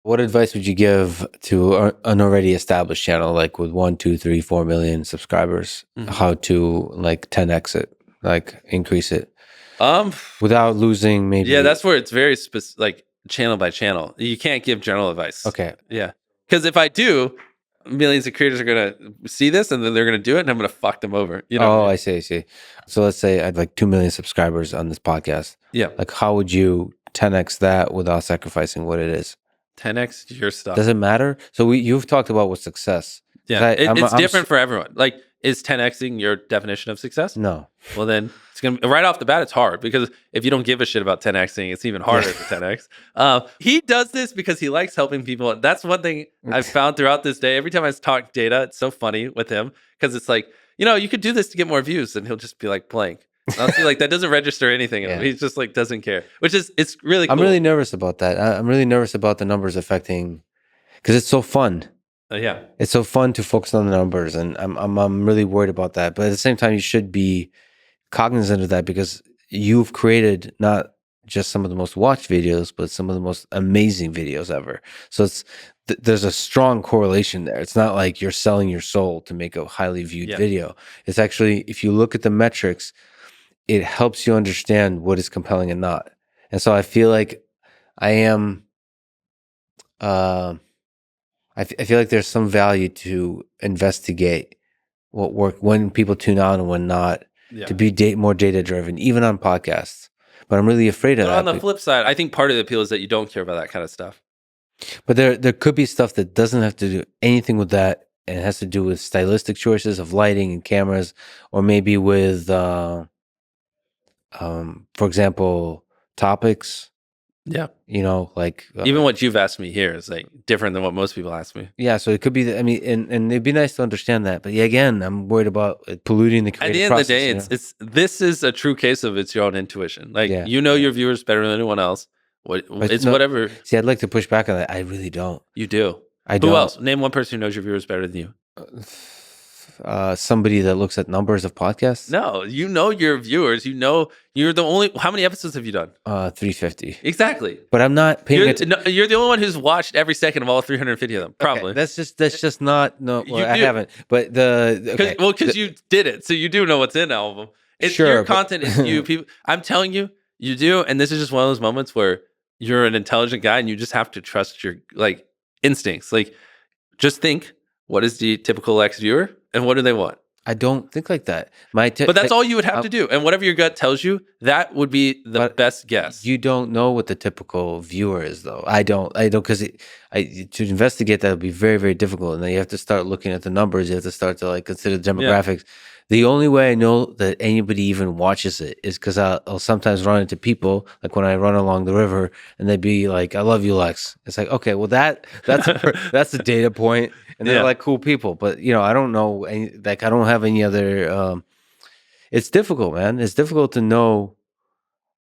What advice would you give to an already established channel, like with 1, 2, 3, 4 million subscribers? How to like 10x it, like increase it Um, without losing maybe? yeah, that's where it's very specific, like channel by channel. You can't give general advice. Okay. Yeah, because if I do, millions of creators are gonna see this and then they're gonna do it, and I'm gonna fuck them over. You know? Oh, I see. I see. So let's say I had like 2 million subscribers on this podcast. Yeah. Like, how would you 10x that without sacrificing what it is? 10x your stuff. Does it matter? So you've talked about what's success. Yeah, it's different for everyone. Like, is 10xing your definition of success? No. Well, then it's gonna right off the bat. It's hard because if you don't give a shit about 10xing, it's even harder to 10x. He does this because he likes helping people. That's one thing I've found throughout this day. Every time I talk data, it's so funny with him because it's like, you could do this to get more views, and he'll just be like blank. And I'll see like that doesn't register anything. Yeah. He's just like doesn't care, it's really cool. I'm really nervous about that. I'm really nervous about the numbers affecting, because it's so fun. Yeah, it's so fun to focus on the numbers, and I'm really worried about that. But at the same time, you should be cognizant of that because you've created not just some of the most watched videos, but some of the most amazing videos ever. So there's a strong correlation there. It's not like you're selling your soul to make a highly viewed video. It's actually, if you look at the metrics, it helps you understand what is compelling and not. And so I feel like I am. I feel like there's some value to investigate what work, when people tune out and when not, to be more data driven, even on podcasts. But I'm really afraid of that. On the flip side, I think part of the appeal is that you don't care about that kind of stuff. But there could be stuff that doesn't have to do anything with that, and it has to do with stylistic choices of lighting and cameras, or maybe with, for example, topics. Yeah. Like even what you've asked me here is like different than what most people ask me. Yeah. So it could be, and it'd be nice to understand that. But yeah, again, I'm worried about polluting the creative process. At the end of the day, this is a true case of it's your own intuition. Like, your viewers better than anyone else. Whatever. See, I'd like to push back on that. I really don't. You do. Who else? Name one person who knows your viewers better than you. Somebody that looks at numbers of podcasts. No, you know your viewers. You know you're the only. How many episodes have you done? 350. Exactly. But I'm not paying attention. You're the only one who's watched every second of all 350 of them. Probably. Okay. That's just not. No, well, I haven't. But because you did it, so you do know what's in all of them. Your content is you. People. I'm telling you, you do. And this is just one of those moments where you're an intelligent guy and you just have to trust your instincts. Like, just think, what is the typical Lex viewer? And what do they want? I don't think like that. But that's all you would have to do. And whatever your gut tells you, that would be the best guess. You don't know what the typical viewer is, though. I don't, because to investigate that would be very, very difficult. And then you have to start looking at the numbers. You have to start to consider demographics. Yeah. The only way I know that anybody even watches it is because I'll sometimes run into people, like when I run along the river, and they'd be like, "I love you, Lex." It's like, okay, well that's that's a data point, and they're like cool people. But I don't know, I don't have any other. It's difficult, man. It's difficult to know.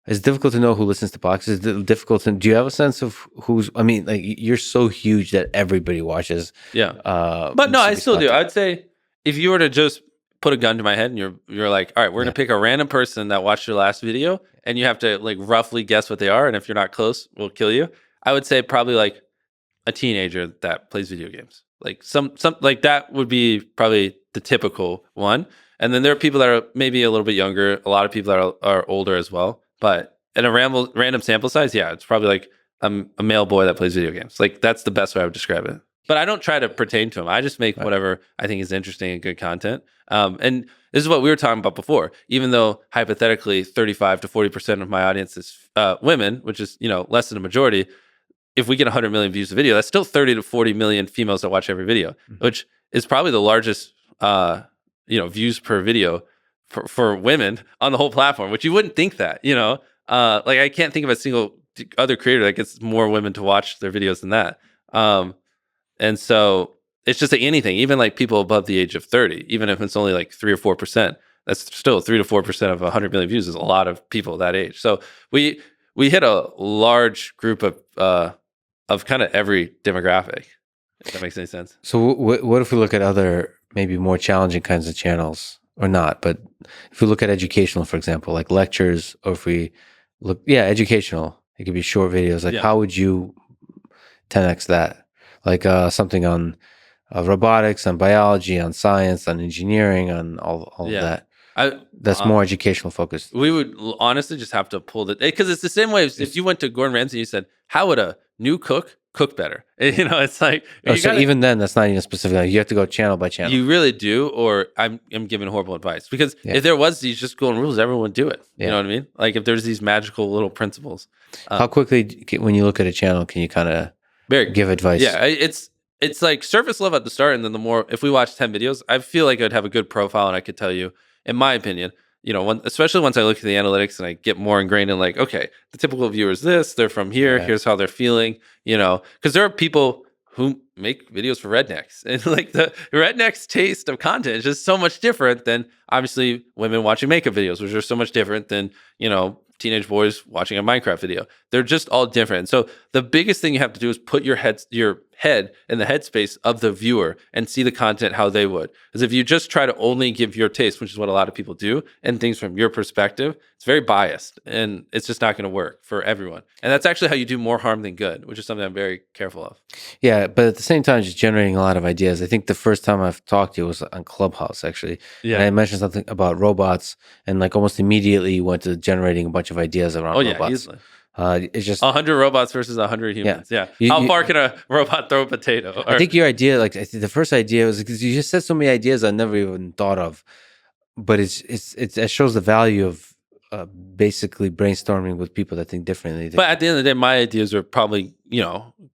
It's difficult to know who listens to podcasts. It's difficult to. Do you have a sense of who's? I mean, you're so huge that everybody watches. Yeah, but no, I still do. I'd say if you were to just put a gun to my head and you're like, all right, we're gonna pick a random person that watched your last video, and you have to roughly guess what they are, and if you're not close, we'll kill you. I would say probably a teenager that plays video games. Some that would be probably the typical one. And then there are people that are maybe a little bit younger, a lot of people that are older as well. But in a random sample size, yeah, it's probably a male boy that plays video games. That's the best way I would describe it. But I don't try to pertain to him. I just make whatever I think is interesting and good content. And this is what we were talking about before. Even though hypothetically 35 to 40% of my audience is women, which is less than a majority, if we get 100 million views a video, that's still 30 to 40 million females that watch every video, which is probably the largest views per video for women on the whole platform, which you wouldn't think that. I can't think of a single other creator that gets more women to watch their videos than that. And so it's just anything, even people above the age of 30, even if it's only 3 or 4%, that's still 3 to 4% of 100 million views is a lot of people that age. So we hit a large group of kind of every demographic, if that makes any sense. So what if we look at other maybe more challenging kinds of channels, or not, but if we look at educational, for example, like lectures, or if we look, educational, it could be short videos. How would you 10x that, like something on robotics, on biology, on science, on engineering, on all of that. That's more educational focused. We would honestly just have to pull because it's the same way as if you went to Gordon Ramsay and you said, how would a new cook better? It's like, even then, that's not even specific. You have to go channel by channel. You really do, or I'm giving horrible advice, because if there was these just golden rules, everyone would do it. You know what I mean? Like if there's these magical little principles. How quickly, when you look at a channel, can you kind of give advice? Yeah, it's like surface level at the start, and then the more, if we watch 10 videos, I feel like I'd have a good profile, and I could tell you, in my opinion, especially once I look at the analytics and I get more ingrained in like, okay, the typical viewer is this, they're from here, here's how they're feeling, because there are people who make videos for rednecks, and like the rednecks taste of content is just so much different than obviously women watching makeup videos, which are so much different than, teenage boys watching a Minecraft video. They're just all different. So the biggest thing you have to do is put your head in the headspace of the viewer and see the content how they would. Because if you just try to only give your taste, which is what a lot of people do, and things from your perspective, it's very biased, and it's just not going to work for everyone. And that's actually how you do more harm than good, which is something I'm very careful of. Yeah, but at the same time, just generating a lot of ideas. I think the first time I've talked to you was on Clubhouse, actually. Yeah. And I mentioned something about robots, and like almost immediately you went to generating a bunch of ideas around robots. Oh, yeah, easily. It's just 100 robots versus 100 humans. Yeah. How far can a robot throw a potato? I think your idea, like the first idea was because you just said so many ideas I never even thought of, but it shows the value of basically brainstorming with people that think differently. But at the end of the day, my ideas are probably,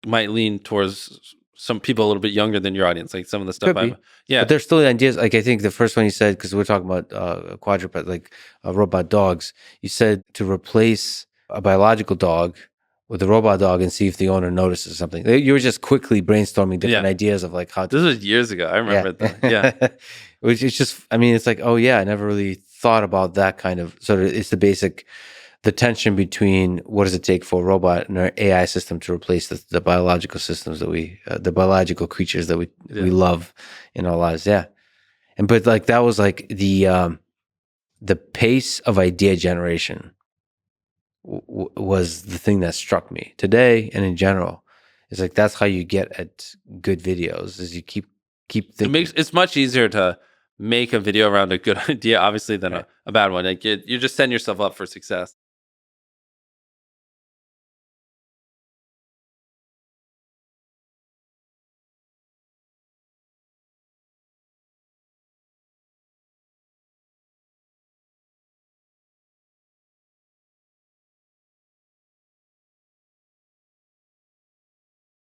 might lean towards some people a little bit younger than your audience, like some of the stuff. But there's still ideas. Like I think the first one you said, because we're talking about quadruped, like robot dogs, you said to replace a biological dog with a robot dog and see if the owner notices something. You were just quickly brainstorming different ideas of like how this was years ago. I remember that. Yeah. Which is just, I mean, it's like, oh yeah, I never really thought about that kind of, sort of, it's the tension between what does it take for a robot and our AI system to replace the biological systems that the biological creatures that we love in our lives. Yeah. But like, that was like the pace of idea generation was the thing that struck me today and in general. It's like that's how you get at good videos, is you keep thinking. It's much easier to make a video around a good idea, obviously, than a bad one. Like you just setting yourself up for success.